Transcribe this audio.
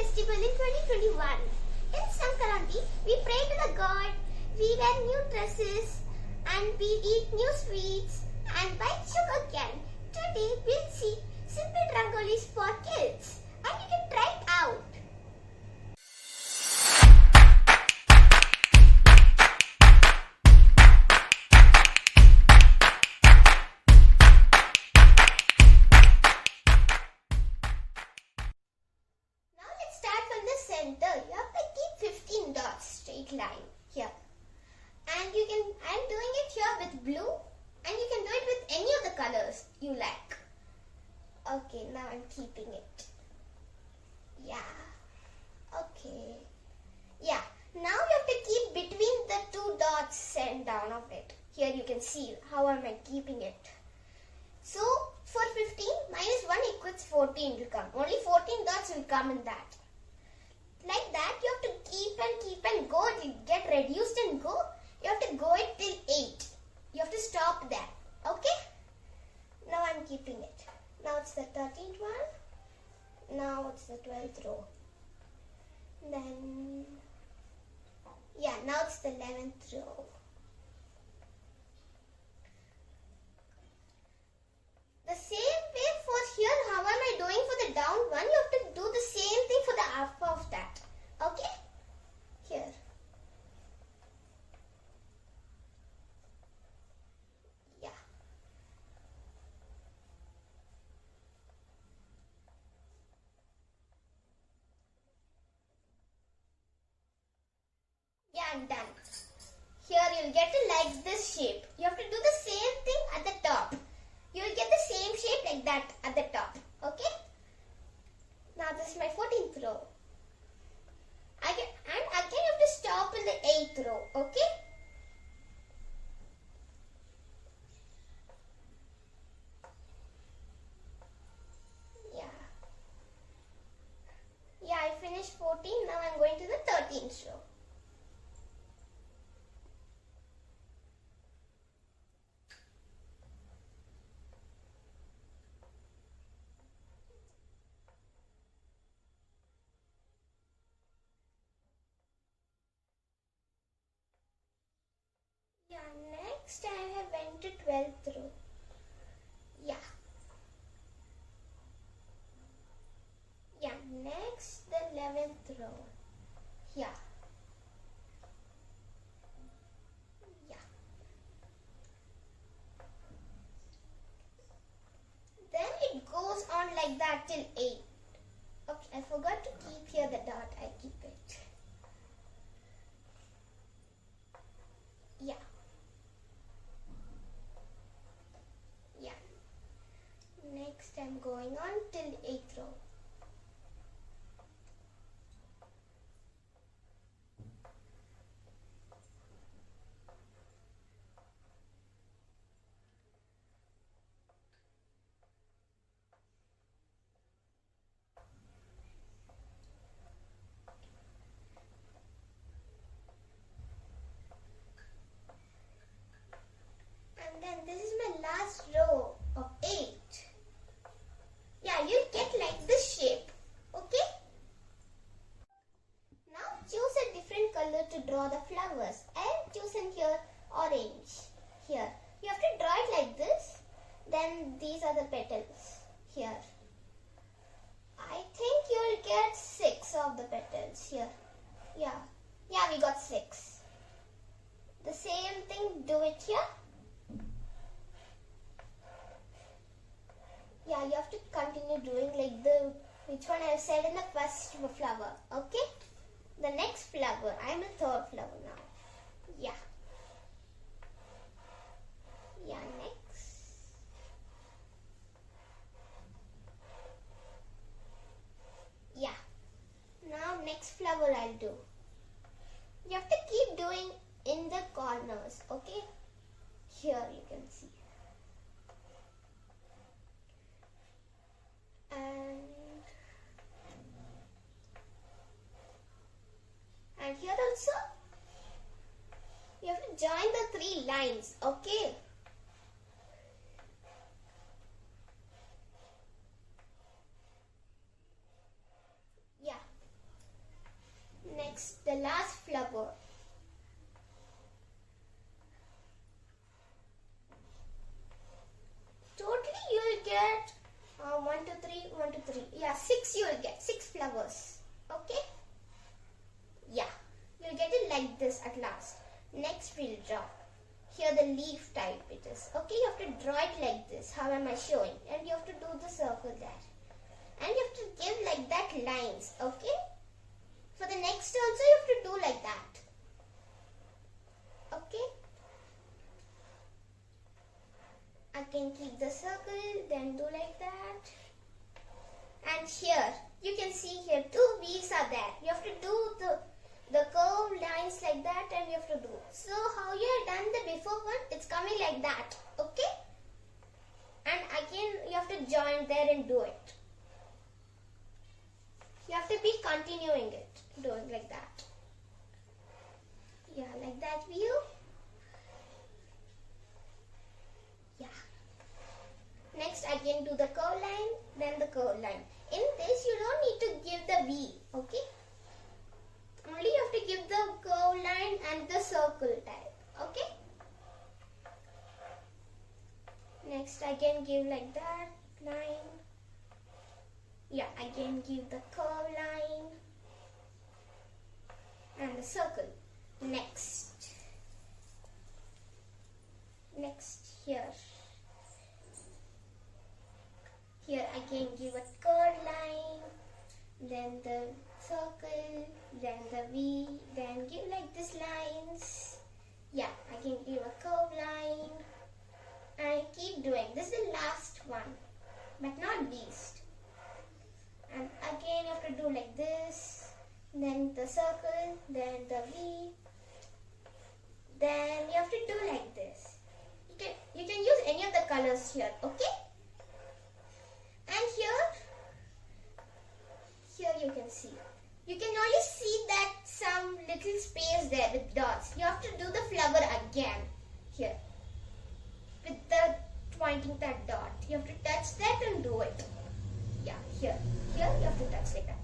festival in 2021. In Sankaranti, we pray to the god, we wear new dresses and we eat new sweets and buy sugar cane. Today we'll see simple rangolis for kids and you can try it out. Center, you have to keep 15 dots straight line here, and I'm doing it here with blue, and you can do it with any of the colors you like. Okay, now I'm keeping it. Yeah. Okay. Yeah. Now you have to keep between the two dots sent down of it. Here you can see how am I keeping it. So for 15 minus 1 equals 14 will come. Only 14 dots will come in that. Like that, you have to keep and go. It will get reduced and go. You have to go it till 8. You have to stop there. Okay? Now I'm keeping it. Now it's the 13th one. Now it's the 12th row. Then, yeah, now it's the 11th row. The same way for here, how am I doing for the down one? You have to do the same thing for the up of that. Okay? Here. Yeah. Yeah, I'm done. Here you'll get it like this shape. You have to do the same thing at the top. You will get the same shape like that at the top. Okay? Now this is my 14th row. And again you have to stop in the 8th row. Okay? Yeah. Yeah, I finished 14. Now I'm going to the 13th row. Yeah, next I have went to 12th row. Yeah. Yeah, next the 11th row. Yeah. Yeah. Then it goes on like that till 8. Okay, I forgot to keep here the dot. I keep it. Yeah. Yeah. Next I'm going on till 8th row. And then this is my last row of 8. Yeah, you get like this shape. Okay? Now choose a different color to draw the flowers. I have chosen here orange. Here. You have to draw it like this. Then these are the petals. Here. I think you will get 6 of the petals here. Yeah. Yeah, we got 6. The same thing, do it here. Yeah, you have to continue doing like which one I have said in the first flower. Okay? The next flower. I am in 3rd flower now. Yeah. Yeah, next. Yeah. Now next flower I'll do. You have to keep doing in the corners. Okay? Here you can see. And here also you have to join the 3 lines. Okay? Yeah. flower. Totally you will get 1, 2, 3, 1, 2, 3. Yeah, 6 you will get. 6 flowers. Okay? Yeah. You'll get it like this at last. Next we'll draw. Here the leaf type it is. Okay, you have to draw it like this. How am I showing? And you have to do the circle there. And you have to give like that lines. Okay? For the next also you have to do like that. Okay? I can keep the circle, then do like that. And here, you can see here 2 V's are there. You have to do the curved lines like that and you have to do. So how you have done the before one, it's coming like that. Okay? And again, you have to join there and do it. You have to be continuing it, doing like that. Yeah, like that view. Yeah. Next, again do the curve line, then the curve line. In this, you don't need to give the V, okay? Only you have to give the curve line and the circle type, okay? Next, again give like that line. Yeah, again give the curve line and the circle. Next here. Here again give a curved line, then the circle, then the V, then give like this lines. Yeah, again give a curved line and keep doing. This is the last one, but not least. And again you have to do like this, then the circle, then the V, then you have to do like this. You can use any of the colors here, okay? And here you can see. You can only see that some little space there with dots. You have to do the flower again here with the pointing that dot. You have to touch that and do it. Yeah, here you have to touch like that.